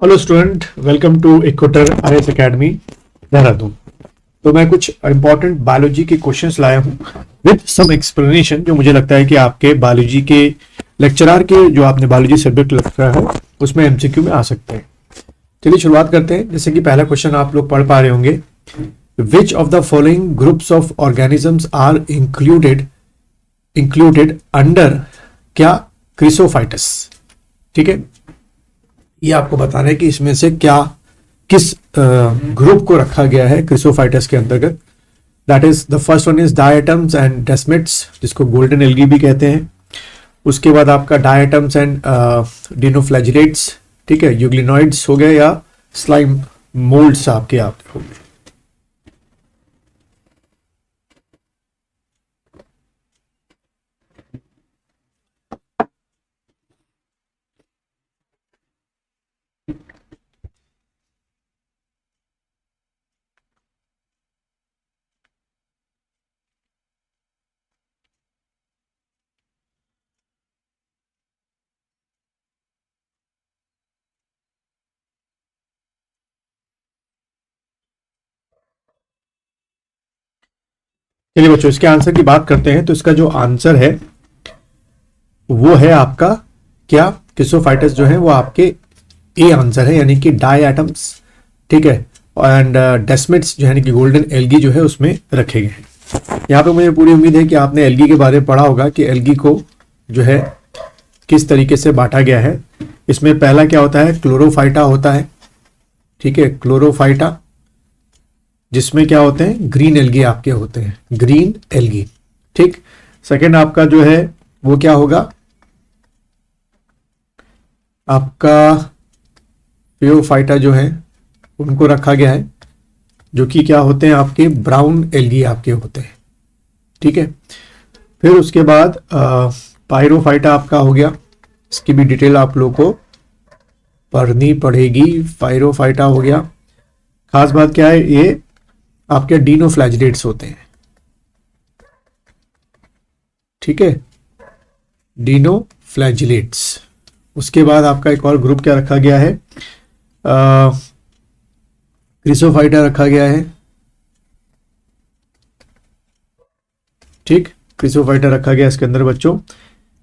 Hello student, welcome to equator IAS academy Dehradun. तो मैं कुछ इंपॉर्टेंट बायोलॉजी के क्वेश्चंस लाया हूँ विद सम एक्सप्लेनेशन, जो मुझे लगता है कि आपके बायोलॉजी के लेक्चरर के जो आपने बायोलॉजी सब्जेक्ट रखा है उसमें एमसीक्यू में आ सकते हैं। चलिए शुरुआत करते हैं। जैसे कि पहला क्वेश्चन आप लोग पढ़ पा रहे होंगे, which of the following groups of organisms are included under क्या क्रिसोफाइटस। ठीक है, ये आपको बताना है कि इसमें से क्या किस ग्रुप को रखा गया है क्रिसोफाइटस के अंतर्गत। That is the first one is diatoms and desmids, जिसको गोल्डन एल्गी भी कहते हैं। उसके बाद आपका डायटम्स एंड डिनोफ्लैजिलेट्स, ठीक है, यूग्लिनॉइड्स हो गए या स्लाइम मोल्ड्स आपके आप हो गए। चलिए बच्चों, इसके आंसर की बात करते हैं। तो इसका जो आंसर है वो है आपका क्या, क्रिसोफाइटस जो है वो आपके ए आंसर है, यानी कि डाई एटम्स, ठीक है, एंड डेस्मिट्स जो है कि गोल्डन एल्गी जो है उसमें रखे गए हैं। यहाँ पे मुझे पूरी उम्मीद है कि आपने एल्गी के बारे में पढ़ा होगा कि एल्गी को जो है किस तरीके से बांटा गया है। इसमें पहला क्या होता है, क्लोरोफाइटा होता है, ठीक है, क्लोरोफाइटा, जिसमें क्या होते हैं, ग्रीन एल्गी आपके होते हैं, ग्रीन एल्गी। ठीक, सेकंड आपका जो है वो क्या होगा, आपका पियोफाइटा जो है उनको रखा गया है, जो कि क्या होते हैं आपके ब्राउन एल्गी आपके होते हैं। ठीक है, फिर उसके बाद पायरोफाइटा आपका हो गया, इसकी भी डिटेल आप लोगों को पढ़नी पड़ेगी। पायरोफाइटा हो गया। खास बात क्या है, ये आपके डिनोफ्लैजिलेट्स होते हैं, ठीक है, डिनोफ्लैजिलेट्स। उसके बाद आपका एक और ग्रुप क्या रखा गया है, क्रिसोफाइटा रखा गया है, ठीक, क्रिसोफाइटा रखा गया इसके अंदर। बच्चों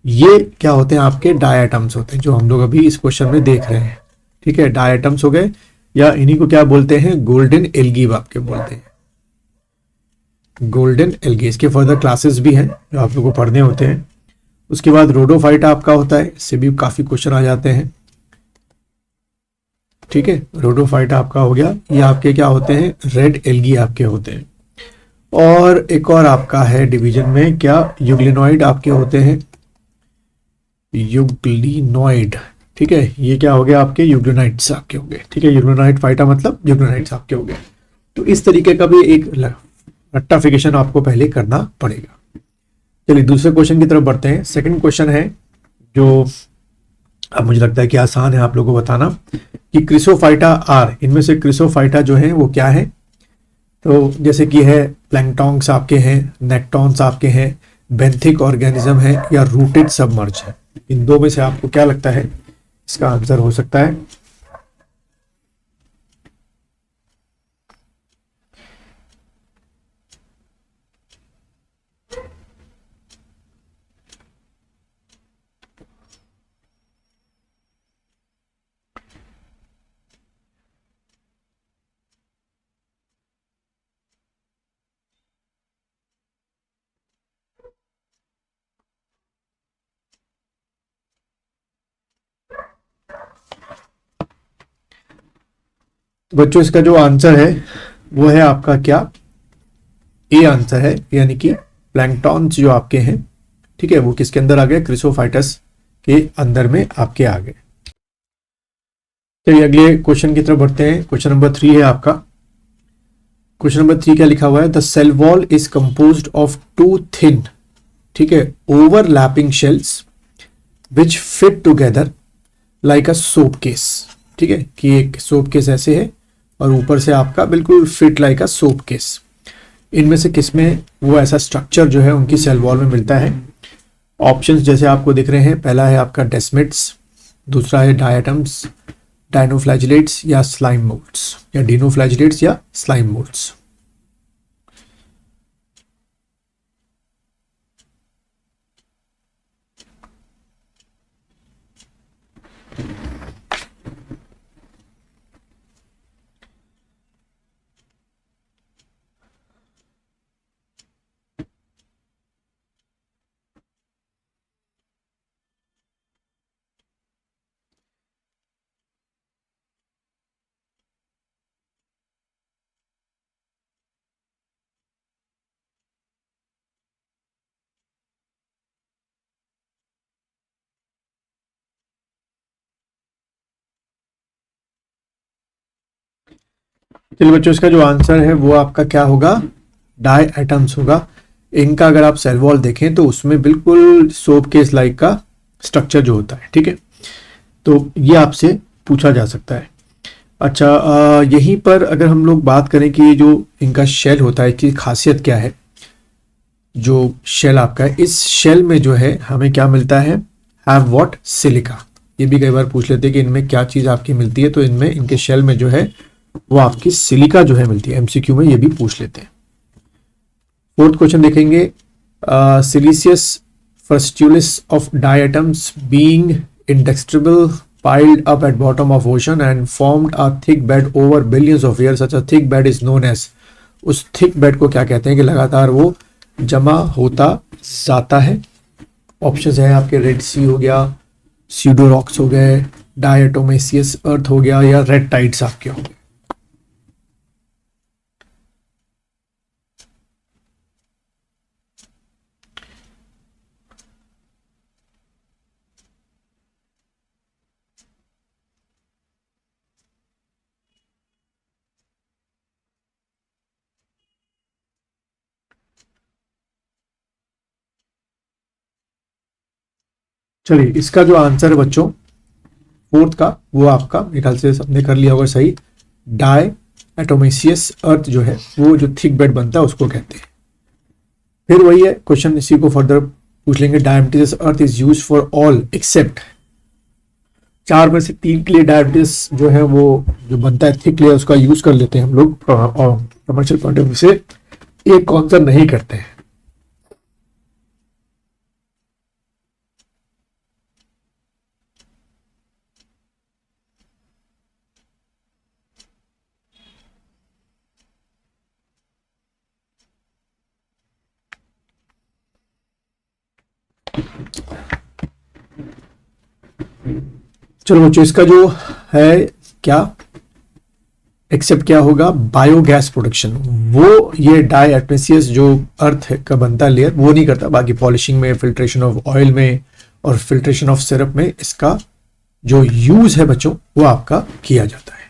ये क्या होते हैं, आपके डायटम्स होते हैं, जो हम लोग अभी इस क्वेश्चन में देख रहे हैं। ठीक है, डायटम्स हो गए, या इन्हीं को क्या बोलते हैं, गोल्डन एल्गी आपके बोलते हैं, गोल्डन एल्गी। इसके फर्दर क्लासेस भी हैं जो आप लोगों को पढ़ने होते हैं। उसके बाद रोडोफाइटा आपका होता है, इससे भी काफी क्वेश्चन आ जाते हैं। ठीक है, रोडोफाइटा आपका हो गया। ये आपके क्या होते हैं, रेड एल्गी आपके होते हैं। और एक और आपका है डिवीजन में क्या, यूग्लिनॉइड आपके होते हैं, यूग्लिनॉइड। ठीक है, ये क्या हो गया आपके, यूग्लिनाइड्स आपके हो गए। ठीक है, यूग्लिनॉइड फाइटा मतलब यूग्लिनाइड्स आपके हो गए। तो इस तरीके का भी एक रट्टाफिकेशन आपको पहले करना पड़ेगा। चलिए दूसरे क्वेश्चन की तरफ बढ़ते हैं। सेकंड क्वेश्चन है जो अब मुझे लगता है कि आसान है आप लोगों को बताना, कि क्रिसोफाइटा आर, इनमें से क्रिसोफाइटा जो है वो क्या है। तो जैसे कि है प्लैंक्टॉन्स आपके हैं, नेक्टॉन्स आपके हैं, बेंथिक ऑर्गेनिज्म है, या रूटेड सबमर्ज है। इन दो में से आपको क्या लगता है इसका आंसर हो सकता है। बच्चों इसका जो आंसर है वो है आपका क्या, ए आंसर है, यानी कि प्लैंक्टॉन्स जो आपके हैं, ठीक है, वो किसके अंदर आ गए, क्रिसोफाइटस के अंदर में आपके आ गए। चलिए अगले क्वेश्चन की तरफ बढ़ते हैं। क्वेश्चन नंबर 3 है आपका। क्वेश्चन नंबर 3 क्या लिखा हुआ है, the cell wall is composed of two thin, ठीक है, overlapping shells which fit together like a soap case. ठीक है, कि एक सोप केस ऐसे है और ऊपर से आपका बिल्कुल fit like a soap case. इनमें से किसमें वो ऐसा स्ट्रक्चर जो है उनकी सेल वॉल में मिलता है। ऑप्शंस जैसे आपको दिख रहे हैं, पहला है आपका डेस्मिट्स, दूसरा है डायटम्स, डाइनोफ्लैजिलेट्स या स्लाइम मोल्ड्स, या डिनोफ्लैजिलेट्स या स्लाइम मोल्ड्स। चलिए बच्चों, इसका जो आंसर है वो आपका क्या होगा, डाई एटम्स होगा। इनका अगर आप सेल वॉल देखें तो उसमें बिल्कुल सोप केस लाइक का स्ट्रक्चर जो होता है, ठीक है। तो ये आपसे पूछा जा सकता है। अच्छा, यहीं पर अगर हम लोग बात करें कि जो इनका शेल होता है, इसकी खासियत क्या है, जो शेल आपका है, इस शेल में जो है हमें क्या मिलता है, हैव व्हाट, सिलिका। ये भी कई बार पूछ लेते हैं कि इनमें क्या चीज़ आपकी मिलती है, तो इनमें इनके शेल में जो है वो आपकी सिलिका जो है मिलती है। एमसीक्यू में ये भी पूछ लेते हैं। फोर्थ क्वेश्चन देखेंगे, siliceous frustules of diatoms being indestructible piled up at bottom of ocean and formed a thick bed over billions of years. Such a thick bed is known as, उस thick bed को क्या कहते हैं कि लगातार वो जमा होता जाता है। ऑप्शंस है आपके, रेड सी हो गया, सीडो रॉक्स हो गए, डायटोमेसियस अर्थ हो गया, या रेड टाइड्स आपके हो गए। चलिए, इसका जो आंसर है बच्चों फोर्थ का, वो आपका मेरे ख्याल से सबने कर लिया होगा सही। डाई एटोमेसियस अर्थ जो है वो जो थिक बेड बनता है उसको कहते हैं। फिर वही है क्वेश्चन, इसी को फर्दर पूछ लेंगे। Diatomaceous earth is use for all except, 4 में से 3 के लिए डायमेटिस जो है वो जो बनता है थिक लेयर उसका यूज कर लेते हैं हम लोग कमर्शियल पॉइंट ऑफ व्यू से। एक कौन सा नहीं करते हैं। चलो बच्चों, इसका जो है क्या एक्सेप्ट क्या होगा, बायोगैस प्रोडक्शन। वो ये डाई एटमेसियस जो अर्थ का बनता लेयर वो नहीं करता, बाकी पॉलिशिंग में, फिल्ट्रेशन ऑफ ऑयल में और फिल्ट्रेशन ऑफ सिरप में इसका जो यूज है बच्चों वो आपका किया जाता है।